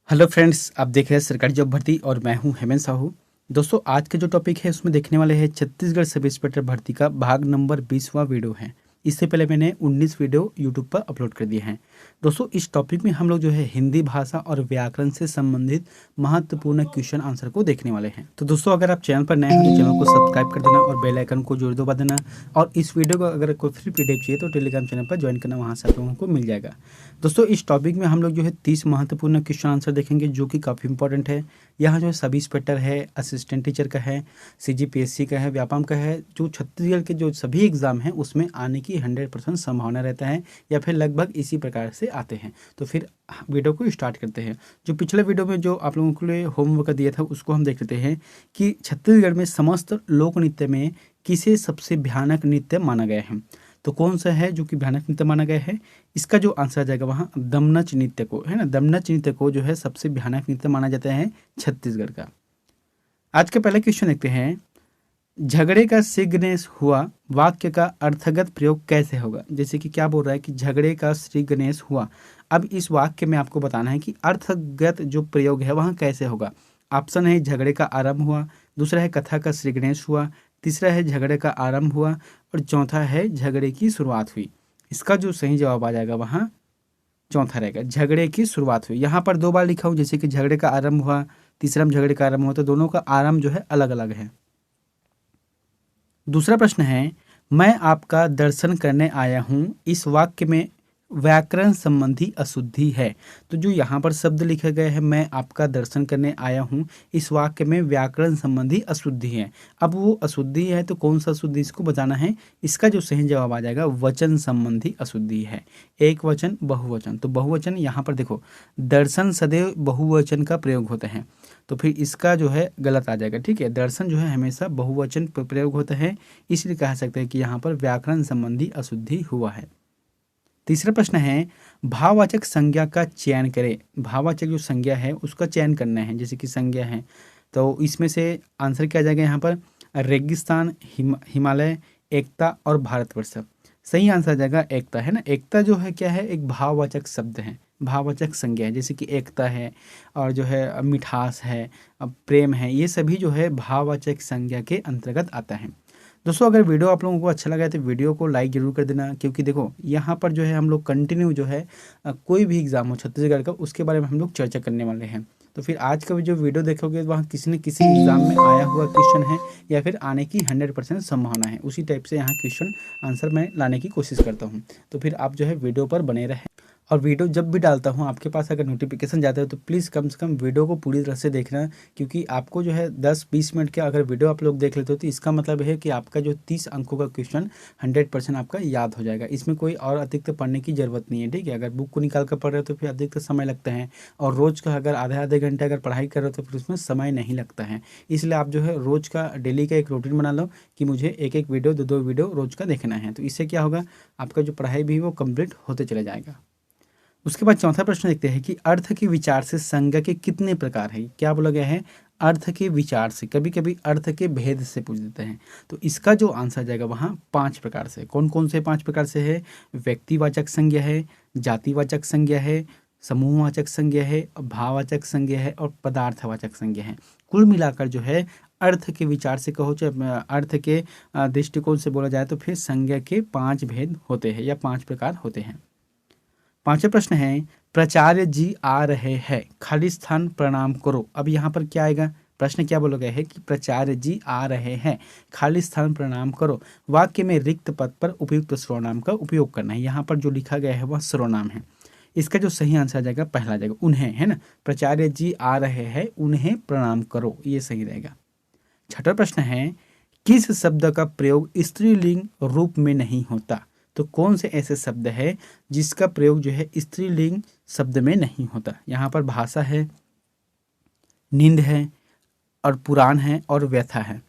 Hello friends, आप देख रहे हैं सरकारी जॉब भर्ती और मैं हूं हेमंत साहू। दोस्तों, आज के जो टॉपिक है उसमें देखने वाले हैं छत्तीसगढ़ सब इंस्पेक्टर भर्ती का भाग नंबर 20वां वीडियो है। इससे पहले मैंने 19 वीडियो यूट्यूब पर अपलोड कर दिए हैं। दोस्तों, इस टॉपिक में हम लोग जो है हिंदी भाषा और व्याकरण से संबंधित महत्वपूर्ण क्वेश्चन आंसर को देखने वाले हैं। तो दोस्तों, अगर आप चैनल पर नए हैं तो चैनल को सब्सक्राइब कर देना और बेल आइकन को जोर दबा देना। और इस वीडियो को अगर कोई फ्री पीडीएफ चाहिए तो टेलीग्राम चैनल पर ज्वाइन करना, वहाँ से आप लोगों को मिल जाएगा। दोस्तों, इस टॉपिक में हम लोग जो है 30 महत्वपूर्ण क्वेश्चन आंसर देखेंगे जो कि काफ़ी इंपॉर्टेंट है। यहाँ जो है सब इंस्पेक्टर है, असिस्टेंट टीचर का है, सीजीपीएससी का है, व्यापम का है, जो छत्तीसगढ़ के जो सभी एग्जाम हैं उसमें आने की 100% संभावना रहता है या फिर लगभग इसी प्रकार से आते हैं। तो फिर वीडियो को स्टार्ट करते हैं। जो पिछले वीडियो में जो आप लोगों के लिए होमवर्क दिया था उसको हम देख लेते हैं कि छत्तीसगढ़ में समस्त लोक नृत्य में किसे सबसे भयानक नृत्य माना गया है। तो कौन सा है जो कि भयानक नृत्य माना गया है? इसका जो आंसर आ जाएगा वहाँ दमनच नृत्य को, है ना। दमनच नृत्य को जो है सबसे भयानक नृत्य माना जाता है छत्तीसगढ़ का। आज का पहला क्वेश्चन देखते हैं। झगड़े का श्री गणेश हुआ वाक्य का अर्थगत प्रयोग कैसे होगा? जैसे कि क्या बोल रहा है कि झगड़े का श्री गणेश हुआ। अब इस वाक्य में आपको बताना है कि अर्थगत जो प्रयोग है वहाँ कैसे होगा। ऑप्शन है झगड़े का आरंभ हुआ, दूसरा है कथा का श्री गणेश हुआ, तीसरा है झगड़े का आरंभ हुआ और चौथा है झगड़े की शुरुआत हुई। इसका जो सही जवाब आ जाएगा वहाँ चौथा रहेगा, झगड़े की शुरुआत हुई। यहाँ पर दो बार लिखा हूँ, जैसे कि झगड़े का आरंभ हुआ, तीसरा में झगड़े का आरंभ हुआ, तो दोनों का आरंभ जो है अलग अलग है। दूसरा प्रश्न है, मैं आपका दर्शन करने आया हूँ, इस वाक्य में व्याकरण संबंधी अशुद्धि है। तो जो यहाँ पर शब्द लिखे गए हैं मैं आपका दर्शन करने आया हूँ, इस वाक्य में व्याकरण संबंधी अशुद्धि है। अब वो अशुद्धि है तो कौन सा अशुद्धि इसको बताना है। इसका जो सही जवाब आ जाएगा वचन संबंधी अशुद्धि है। एक वचन बहुवचन, तो बहुवचन यहाँ पर देखो दर्शन सदैव बहुवचन का प्रयोग होता है, तो फिर इसका जो है गलत आ जाएगा। ठीक है, दर्शन जो है हमेशा बहुवचन प्रयोग होता है, इसलिए कह सकते हैं कि यहाँ पर व्याकरण संबंधी अशुद्धि हुआ है। तीसरा प्रश्न है, भाववाचक संज्ञा का चयन करें। भाववाचक जो संज्ञा है उसका चयन करना है, जैसे कि संज्ञा है तो इसमें से आंसर क्या आ जाएगा यहाँ पर रेगिस्तान, हिमालय, एकता और भारतवर्ष। सही आंसर आ जाएगा एकता, है ना। एकता जो है क्या है, एक भाववाचक शब्द है, भाववाचक संज्ञा है। जैसे कि एकता है और जो है मिठास है, प्रेम है, ये सभी जो है भाववाचक संज्ञा के अंतर्गत आता है। दोस्तों, अगर वीडियो आप लोगों को अच्छा लगा है तो वीडियो को लाइक जरूर कर देना, क्योंकि देखो यहाँ पर जो है हम लोग कंटिन्यू जो है कोई भी एग्जाम हो छत्तीसगढ़ का उसके बारे में हम लोग चर्चा करने वाले हैं। तो फिर आज का जो वीडियो देखोगे वहाँ किसी न किसी एग्जाम में आया हुआ क्वेश्चन है या फिर आने की 100% संभावना है, उसी टाइप से यहाँ क्वेश्चन आंसर मैं लाने की कोशिश करता हूँ। तो फिर आप जो है वीडियो पर बने रहें और वीडियो जब भी डालता हूँ आपके पास अगर नोटिफिकेशन जाता है तो प्लीज़ कम से कम वीडियो को पूरी तरह से देखना, क्योंकि आपको जो है 10-20 मिनट के अगर वीडियो आप लोग देख लेते हो तो इसका मतलब है कि आपका जो 30 अंकों का क्वेश्चन 100% आपका याद हो जाएगा। इसमें कोई और अतिरिक्त पढ़ने की ज़रूरत नहीं है। ठीक है, अगर बुक को निकाल कर पढ़ रहे हो तो फिर अधिकतर समय लगता है, और रोज़ का अगर आधे घंटे अगर पढ़ाई कर रहे हो तो फिर उसमें समय नहीं लगता है। इसलिए आप जो है रोज़ का डेली का एक रूटीन बना लो कि मुझे एक वीडियो 2 वीडियो रोज़ का देखना है। तो इससे क्या होगा, आपका जो पढ़ाई भी वो कंप्लीट होते चला जाएगा। उसके बाद चौथा प्रश्न देखते हैं कि अर्थ के विचार से संज्ञा के कितने प्रकार हैं। क्या बोला गया है, अर्थ के विचार से, कभी कभी अर्थ के भेद से पूछ देते हैं। तो इसका जो आंसर जाएगा वहाँ 5 प्रकार से। कौन कौन से 5 प्रकार से है? व्यक्तिवाचक संज्ञा है, जातिवाचक संज्ञा है, समूहवाचक संज्ञा है, भाववाचक संज्ञा है और पदार्थवाचक संज्ञा है। कुल मिलाकर जो है अर्थ के विचार से कहो चाहे अर्थ के दृष्टिकोण से बोला जाए तो फिर संज्ञा के 5 भेद होते हैं या 5 प्रकार होते हैं। पांचवा प्रश्न है, प्राचार्य जी आ रहे हैं, खाली स्थान प्रणाम करो। अब यहाँ पर क्या आएगा, प्रश्न क्या बोला गया है कि प्राचार्य जी आ रहे हैं, खाली स्थान प्रणाम करो। वाक्य में रिक्त पद पर उपयुक्त सर्वनाम का उपयोग करना है। यहाँ पर जो लिखा गया है वह सर्वनाम है। इसका जो सही आंसर आ जाएगा पहला आ जाएगा उन्हें, है ना। प्राचार्य जी आ रहे हैं, उन्हें प्रणाम करो, ये सही रहेगा। छठा प्रश्न है, किस शब्द का प्रयोग स्त्रीलिंग रूप में नहीं होता? तो कौन से ऐसे शब्द है जिसका प्रयोग जो है स्त्रीलिंग शब्द में नहीं होता? यहाँ पर भाषा है, नींद है और पुराण है और व्यथा है।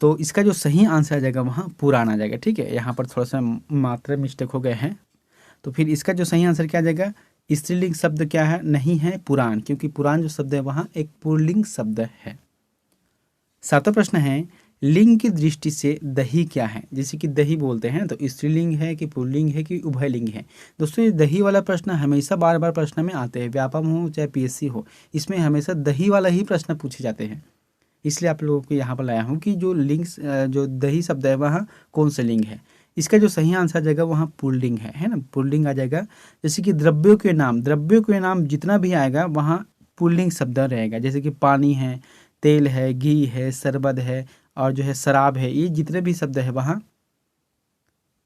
तो इसका जो सही आंसर आ जाएगा वहाँ पुराण आ जाएगा। ठीक है, यहाँ पर थोड़ा सा मात्रा मिस्टेक हो गया है। तो फिर इसका जो सही आंसर क्या आ जाएगा, स्त्रीलिंग शब्द क्या है, नहीं है पुराण, क्योंकि पुराण जो शब्द है वहाँ एक पुल्लिंग शब्द है। सातवां प्रश्न है, लिंग की दृष्टि से दही क्या है? जैसे कि दही बोलते हैं तो स्त्रीलिंग है कि पुल्लिंग है कि उभयलिंग है? दोस्तों ये दही वाला प्रश्न हमेशा बार बार प्रश्न में आते हैं, व्यापम हो चाहे पीएससी हो, इसमें हमेशा दही वाला ही प्रश्न पूछे जाते हैं। इसलिए आप लोगों को यहाँ पर लाया हूँ कि जो लिंग जो दही शब्द है वहाँ कौन सा लिंग है। इसका जो सही आंसर आ जाएगा वहाँ पुल्लिंग है ना, पुल्लिंग आ जाएगा। जैसे कि द्रव्यों के नाम जितना भी आएगा वहाँ पुल्लिंग शब्द रहेगा। जैसे कि पानी है, तेल है, घी है, शरबत है और जो है शराब है, ये जितने भी शब्द है वहाँ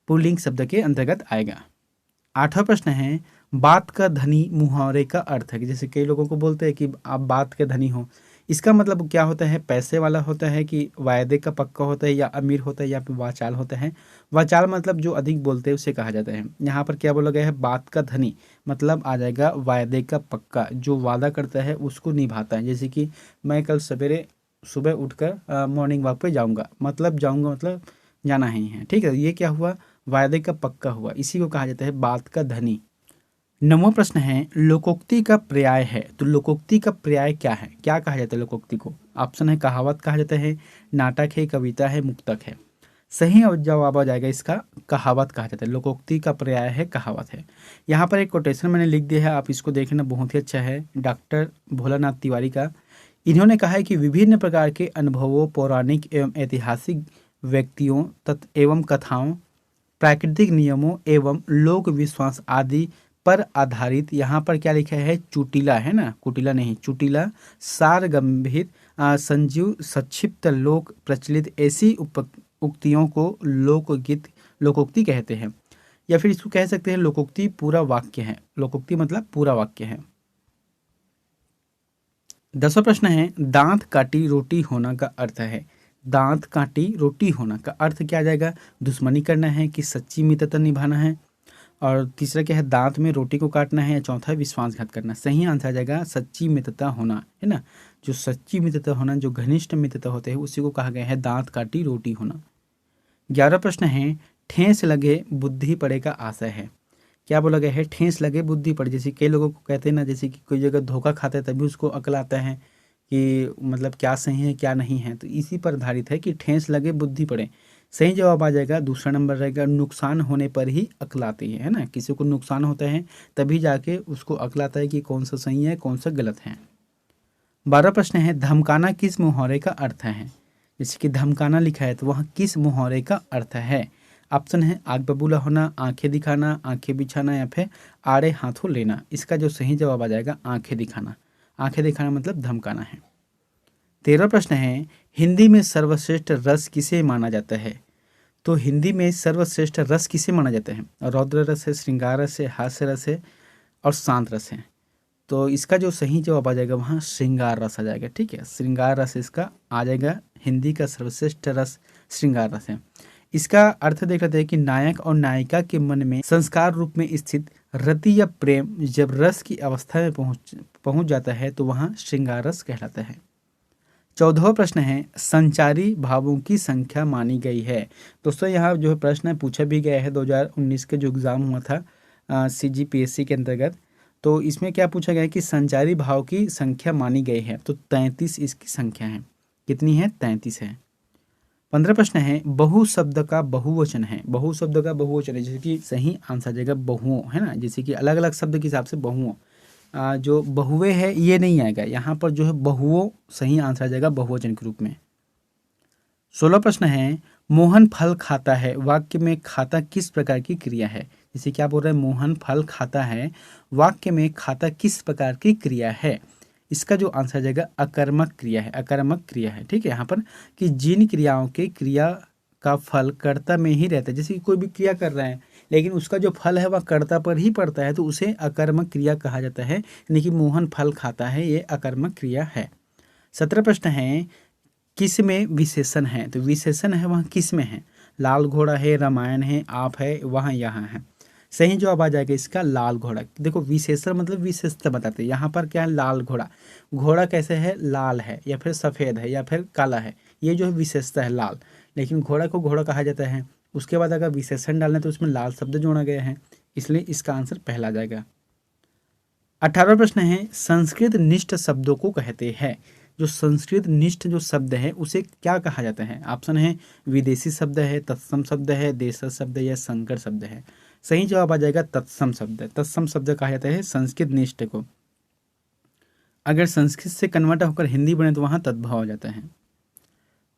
पुल्लिंग शब्द के अंतर्गत आएगा। 8वां प्रश्न है, बात का धनी मुहावरे का अर्थ है। जैसे कई लोगों को बोलते हैं कि आप बात के धनी हो, इसका मतलब क्या होता है? पैसे वाला होता है कि वायदे का पक्का होता है या अमीर होता है या फिर वाचाल होता है? वाचाल मतलब जो अधिक बोलते हैं उसे कहा जाता है। यहाँ पर क्या बोला गया है? बात का धनी मतलब आ जाएगा वायदे का पक्का, जो वादा करता है उसको निभाता है। जैसे कि मैं कल सवेरे सुबह उठकर मॉर्निंग वॉक पे जाऊँगा, मतलब जाऊँगा मतलब जाना ही है, ठीक है। ये क्या हुआ? वायदे का पक्का हुआ, इसी को कहा जाता है बात का धनी। 9वां प्रश्न है, लोकोक्ति का पर्याय है। तो लोकोक्ति का पर्याय क्या है? क्या कहा जाता है लोकोक्ति को? ऑप्शन है कहावत कहा जाता है, नाटक है, कविता है, मुक्तक है। सही जवाब आ जाएगा इसका कहावत कहा जाता है। लोकोक्ति का पर्याय है कहावत है। यहाँ पर एक कोटेशन मैंने लिख दिया है, आप इसको देखना, बहुत ही अच्छा है, डॉक्टर भोलानाथ तिवारी का। इन्होंने कहा है कि विभिन्न प्रकार के अनुभवों, पौराणिक एवं ऐतिहासिक व्यक्तियों तत्व एवं कथाओं, प्राकृतिक नियमों एवं लोक विश्वास आदि पर आधारित, यहाँ पर क्या लिखा है? चुटिला है ना, कुटिला नहीं, चुटिला, सार गंभीर, संजीव, संक्षिप्त, लोक प्रचलित ऐसी उक्तियों को लोकोक्ति कहते हैं। या फिर इसको कह सकते हैं लोकोक्ति पूरा वाक्य है। लोकोक्ति मतलब पूरा वाक्य है। 10वां प्रश्न है, दांत काटी रोटी होना का अर्थ है। दांत काटी रोटी होना का अर्थ क्या आ जाएगा? दुश्मनी करना है कि सच्ची मित्रता निभाना है? और तीसरा क्या है? दांत में रोटी को काटना है। या चौथा है विश्वासघात करना। सही आंसर आ जाएगा सच्ची मित्रता होना, है ना। जो सच्ची मित्रता होना, जो घनिष्ठ मित्रता होते हैं, उसी को कहा गया है दांत काटी रोटी होना। 11वां प्रश्न है, ठेस लगे बुद्धि पड़े का आशय है। क्या बोला गया है? ठेस लगे बुद्धि पड़े। जैसे कई लोगों को कहते हैं ना, जैसे कि कोई जगह धोखा खाता है तभी उसको अकल आता है कि मतलब क्या सही है क्या नहीं है, तो इसी पर आधारित है कि ठेस लगे बुद्धि पड़े। सही जवाब आ जाएगा दूसरा नंबर रहेगा, नुकसान होने पर ही अकल आती है ना। किसी को नुकसान होता है तभी जाके उसको अकल आता है कि कौन सा सही है कौन सा गलत है। 12वां प्रश्न है, धमकाना किस मुहावरे का अर्थ है? जैसे कि धमकाना लिखा है तो वह किस मुहावरे का अर्थ है? ऑप्शन है आग बबूला होना, आंखें दिखाना, आंखें बिछाना या फिर आड़े हाथों लेना। इसका जो सही जवाब आ जाएगा आंखें दिखाना। आंखें दिखाना मतलब धमकाना है। 13वां प्रश्न है, हिंदी में सर्वश्रेष्ठ रस किसे माना जाता है? तो हिंदी में सर्वश्रेष्ठ रस किसे माना जाता है? रौद्र रस है, श्रृंगार रस है, हास्य रस है और शांत रस है। तो इसका जो सही जवाब आ जाएगा वहाँ श्रृंगार रस आ जाएगा, ठीक है। श्रृंगार रस इसका आ जाएगा, हिंदी का सर्वश्रेष्ठ रस श्रृंगार रस है। इसका अर्थ देख लेते हैं कि नायक और नायिका के मन में संस्कार रूप में स्थित रति या प्रेम जब रस की अवस्था में पहुंच जाता है तो वहाँ श्रृंगार रस कहलाता है। 14वां प्रश्न है, संचारी भावों की संख्या मानी गई है। दोस्तों यहाँ जो है प्रश्न पूछा भी गया है 2019 के जो एग्ज़ाम हुआ था CGPSC के अंतर्गत। तो इसमें क्या पूछा गया है कि संचारी भाव की संख्या मानी गई है, तो 33 इसकी संख्या है। कितनी है? 33 है। 15 प्रश्न है, बहु शब्द का बहुवचन है। बहु शब्द का बहुवचन है, जैसे कि सही आंसर आ जाएगा बहुओं, है ना। जैसे कि अलग अलग शब्द के हिसाब से बहुओं, जो बहुए है ये नहीं आएगा यहाँ पर, जो है बहुओं सही आंसर आ जाएगा बहुवचन के रूप में। 16 प्रश्न है, मोहन फल खाता है वाक्य में खाता किस प्रकार की क्रिया है? जैसे क्या बोल रहे हैं, मोहन फल खाता है वाक्य में खाता किस प्रकार की क्रिया है? इसका जो आंसर आ जाएगा अकर्मक क्रिया है। अकर्मक क्रिया है, ठीक है। यहाँ पर कि जिन क्रियाओं के क्रिया का फल कर्ता में ही रहता है, जैसे कि कोई भी क्रिया कर रहे हैं लेकिन उसका जो फल है वह कर्ता पर ही पड़ता है, तो उसे अकर्मक क्रिया कहा जाता है। यानी कि मोहन फल खाता है, ये अकर्मक क्रिया है। 17 प्रश्न है, किस में विशेषण है? तो विशेषण है वहाँ किस में है? लाल घोड़ा है, रामायण है, आप है, वहाँ यहाँ है। सही जवाब आ जाएगा इसका लाल घोड़ा। देखो विशेषण मतलब विशेषता बताते हैं। यहाँ पर क्या है? लाल घोड़ा। घोड़ा कैसे है? लाल है या फिर सफ़ेद है या फिर काला है, ये जो है विशेषता है लाल। लेकिन घोड़ा को घोड़ा कहा जाता है। उसके बाद अगर विशेषण डालना तो उसमें लाल शब्द जोड़ा गया है, इसलिए इसका आंसर पहला आ जाएगा। 18वां प्रश्न है, संस्कृत निष्ठ शब्दों को कहते हैं। जो संस्कृत निष्ठ जो शब्द है उसे क्या कहा जाता है? ऑप्शन है विदेशी शब्द है, तत्सम शब्द है, देशज शब्द है या संकर शब्द है। सही जवाब आ जाएगा तत्सम शब्द। तत्सम शब्द कहा जाता है संस्कृत निष्ठ को। अगर संस्कृत से कन्वर्ट होकर हिंदी बने तो वहाँ तद्भव हो जाता है।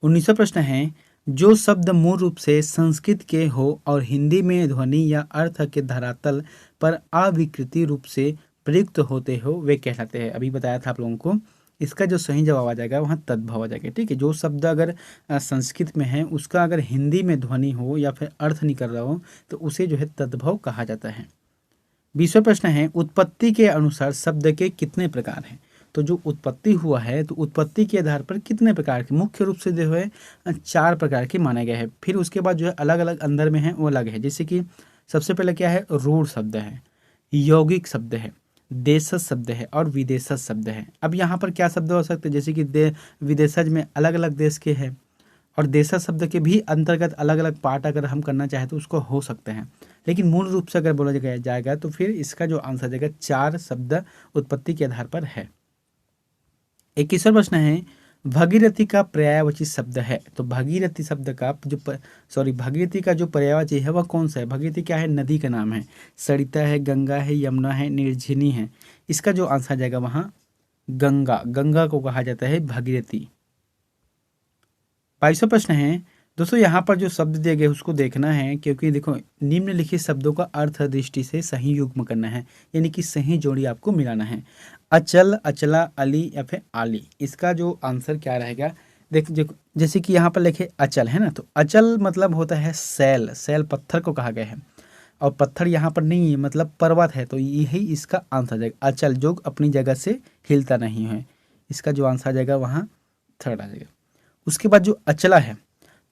19वां प्रश्न है, जो शब्द मूल रूप से संस्कृत के हो और हिंदी में ध्वनि या अर्थ के धरातल पर अविकृति रूप से प्रयुक्त होते हो वे कहलाते हैं। अभी बताया था आप लोगों को, इसका जो सही जवाब आ जाएगा वहाँ तद्भव आ जाएगा। ठीक है, जो शब्द अगर संस्कृत में है उसका अगर हिंदी में ध्वनि हो या फिर अर्थ निकल रहा हो तो उसे जो है तद्भव कहा जाता है। 20वां प्रश्न है, उत्पत्ति के अनुसार शब्द के कितने प्रकार हैं? तो जो उत्पत्ति हुआ है तो उत्पत्ति के आधार पर कितने प्रकार के, मुख्य रूप से जो है 4 प्रकार के माने गए हैं। फिर उसके बाद जो है अलग अलग अंदर में है वो अलग है। जैसे कि सबसे पहले क्या है, रूढ़ शब्द है, यौगिक शब्द है, देशज शब्द है और विदेशज शब्द है। अब यहाँ पर क्या शब्द हो सकते हैं, जैसे कि विदेशज में अलग अलग देश के हैं और देशज शब्द के भी अंतर्गत अलग अलग पार्ट अगर हम करना चाहें तो उसको हो सकते हैं, लेकिन मूल रूप से अगर बोला जाएगा तो फिर इसका जो आंसर जाएगा 4 शब्द उत्पत्ति के आधार पर है। 21वां प्रश्न है, भगीरथी का पर्यायवाची शब्द है। तो भगीरथी शब्द का भगीरथी का जो पर्यायवाची है वह कौन सा है? भगीरथी क्या है? नदी का नाम है। सरिता है, गंगा है, यमुना है, निर्झिनी है। इसका जो आंसर जाएगा वहाँ गंगा, गंगा को कहा जाता है भगीरथी। 22वां प्रश्न है, दोस्तों यहाँ पर जो शब्द दिए गए उसको देखना है, क्योंकि देखो निम्नलिखित शब्दों का अर्थ दृष्टि से सही युग्म करना है, यानी कि सही जोड़ी आपको मिलाना है। अचल, अचला, अली या फिर आली, इसका जो आंसर क्या रहेगा? जैसे कि यहाँ पर लिखे अचल है ना, तो अचल मतलब होता है सैल, सैल पत्थर को कहा गया है और पत्थर यहाँ पर नहीं है मतलब पर्वत है, तो यही इसका आंसर जाएगा अचल, जो अपनी जगह से हिलता नहीं है। इसका जो आंसर जाएगा वहाँ थर्ड आ जाएगा। उसके बाद जो अचला है,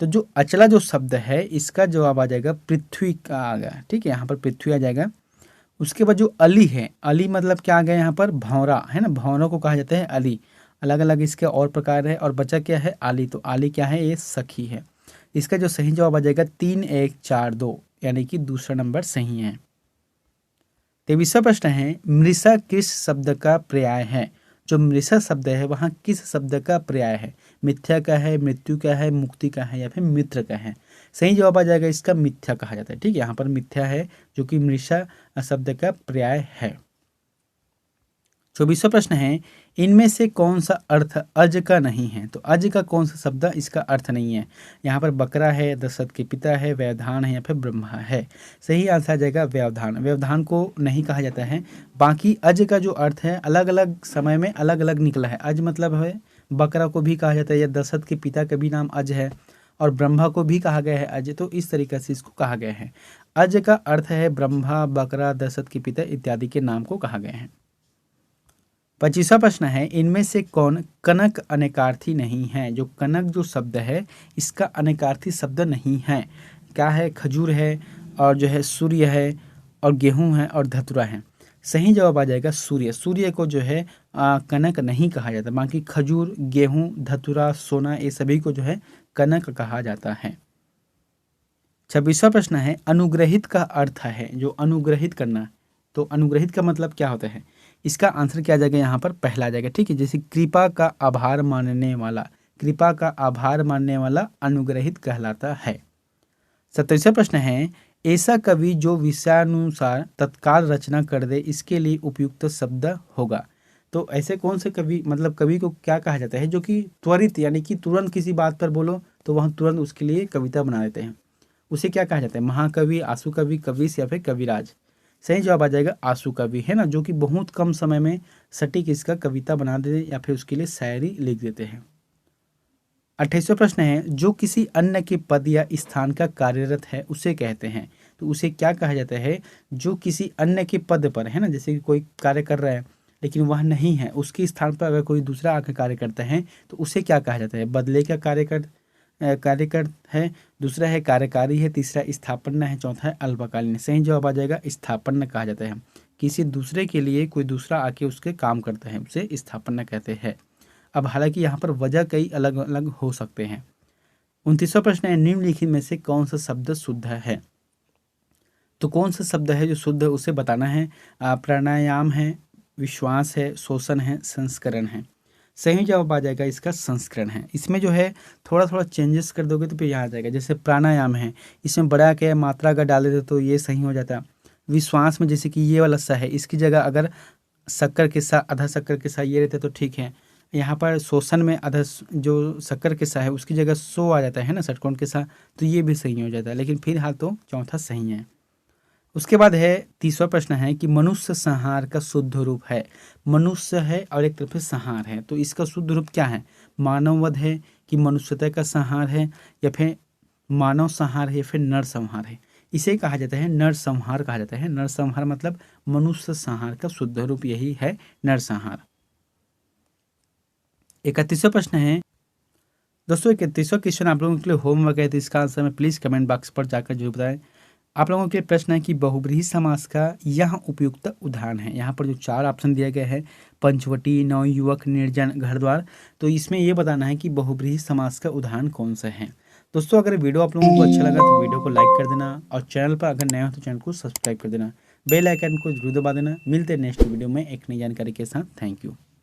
तो जो अचला जो शब्द है इसका जवाब आ जाएगा पृथ्वी का आ गया। ठीक है, यहाँ पर पृथ्वी आ जाएगा। उसके बाद जो अली है, अली मतलब क्या आ गया यहाँ पर? भौरा है ना, भौरों को कहा जाता है अली। अलग अलग इसके और प्रकार है और बचा क्या है? आली। तो आली क्या है? ये सखी है। इसका जो सही जवाब आ जाएगा 3, 1, 4, 2, यानी कि दूसरा नंबर सही है। 23वां प्रश्न है, मृषा किस शब्द का पर्याय है? जो मृषा शब्द है वहाँ किस शब्द का पर्याय है? मिथ्या का है, मृत्यु का है, मुक्ति का है या फिर मित्र का है? सही जवाब आ जाएगा इसका मिथ्या कहा जाता है। ठीक है, यहाँ पर मिथ्या है जो कि मृषा शब्द का पर्याय है। 24वां प्रश्न है, इनमें से कौन सा अर्थ अज का नहीं है? तो अज का कौन सा शब्द इसका अर्थ नहीं है? यहाँ पर बकरा है, दशरथ के पिता है, व्यवधान है या फिर ब्रह्मा है। सही आंसर आ जाएगा व्यवधान। व्यवधान को नहीं कहा जाता है। बाकी अज का जो अर्थ है अलग अलग समय में अलग अलग निकला है। अज मतलब है बकरा को भी कहा जाता है, या दशरथ के पिता का भी नाम अज है और ब्रह्मा को भी कहा गया है अज, तो इस तरीके से इसको कहा गया है। अज का अर्थ है ब्रह्मा, बकरा, दशरथ के पिता इत्यादि के नाम को कहा गया है। 25वां प्रश्न है, इनमें से कौन कनक अनेकार्थी नहीं है? जो कनक जो शब्द है इसका अनेकार्थी शब्द नहीं है। क्या है? खजूर है और जो है सूर्य है और गेहूं है और धतुरा है। सही जवाब आ जाएगा सूर्य। सूर्य को जो है कनक नहीं कहा जाता, बाकी खजूर, गेहूं, धतुरा, सोना ये सभी को जो है कनक कहा जाता है। 26वां प्रश्न है, अनुग्रहित का अर्थ है, जो अनुग्रहित करना, तो अनुग्रहित का मतलब क्या होता है? इसका आंसर क्या आ जाएगा? यहाँ पर पहला आ जाएगा। ठीक है, जैसे कृपा का आभार मानने वाला, कृपा का आभार मानने वाला अनुग्रहित कहलाता है। 27वां प्रश्न है, ऐसा कवि जो विषयानुसार तत्काल रचना कर दे इसके लिए उपयुक्त शब्द होगा। तो ऐसे कौन से कवि, मतलब कवि को क्या कहा जाता है? जो कि त्वरित यानी कि तुरंत किसी बात पर बोलो तो वह तुरंत उसके लिए कविता बना देते हैं, उसे क्या कहा जाता है? महाकवि, आशु कवि, कविश या फिर कविराज। सही जवाब आ जाएगा आशु कवि, है ना, जो कि बहुत कम समय में सटीक इसका कविता बना देते या फिर उसके लिए शायरी लिख देते हैं। 28वां प्रश्न है, जो किसी अन्य के पद या स्थान का कार्यरत है उसे कहते हैं। तो उसे क्या कहा जाता है? जो किसी अन्य के पद पर है ना, जैसे कि कोई कार्य कर रहा है लेकिन वह नहीं है, उसके स्थान पर अगर कोई दूसरा आकर कार्य करता है तो उसे क्या कहा जाता है? बदले का कार्यकर है, दूसरा है कार्यकारी है, तीसरा स्थापना है, चौथा है अल्पकालीन। सही जवाब आ जाएगा स्थापना कहा जाता है। किसी दूसरे के लिए कोई दूसरा आके उसके काम करता है उसे स्थापना कहते हैं। अब हालांकि यहाँ पर वजह कई अलग अलग हो सकते हैं। 29वां प्रश्न है, निम्नलिखित में से कौन सा शब्द शुद्ध है? तो कौन सा शब्द है जो शुद्ध है उसे बताना है। प्राणायाम है, विश्वास है, शोषण है, संस्करण है। सही जवाब आ जाएगा इसका संस्करण है। इसमें जो है थोड़ा थोड़ा चेंजेस कर दोगे तो फिर यहाँ आ जाएगा। जैसे प्राणायाम है, इसमें बड़ा के मात्रा अगर डाल देते तो ये सही हो जाता। विश्वास में जैसे कि ये वाला सा है, इसकी जगह अगर शक्कर के साथ आधा शक्कर के साथ ये रहते तो ठीक है। यहाँ पर शोषण में आधा जो शक्कर के साथ है उसकी जगह सो आ जाता है ना षटकोण के साथ, तो ये भी सही हो जाता है। लेकिन फिलहाल तो चौथा सही है। उसके बाद है तीसरा प्रश्न है कि मनुष्य संहार का शुद्ध रूप है। मनुष्य है और एक तरफ से संहार है, तो इसका शुद्ध रूप क्या है? मानव वध है कि मनुष्यता का संहार है, या फिर मानव संहार है, या फिर नर संहार है? इसे कहा जाता है नरसंहार कहा जाता है। नरसंहार मतलब मनुष्य संहार का शुद्ध रूप यही है नरसंहार। 31वां प्रश्न है दोस्तों, 31वां क्वेश्चन आप लोगों के लिए होमवर्क है, तो इसका आंसर में प्लीज कमेंट बॉक्स पर जाकर जरूर बताएं। आप लोगों के लिए प्रश्न है कि बहुब्रीहि समास का यहाँ उपयुक्त उदाहरण है। यहाँ पर जो 4 ऑप्शन दिए गए हैं, पंचवटी, नवयुवक, निर्जन, घर द्वार, तो इसमें ये बताना है कि बहुब्रीहि समास का उदाहरण कौन सा है। दोस्तों अगर वीडियो आप लोगों को अच्छा लगा तो वीडियो को लाइक कर देना, और चैनल पर अगर नया हो तो चैनल को सब्सक्राइब कर देना, बेल आइकन को जरूर दबा देना। मिलते हैं नेक्स्ट वीडियो में एक नई जानकारी के साथ। Thank you.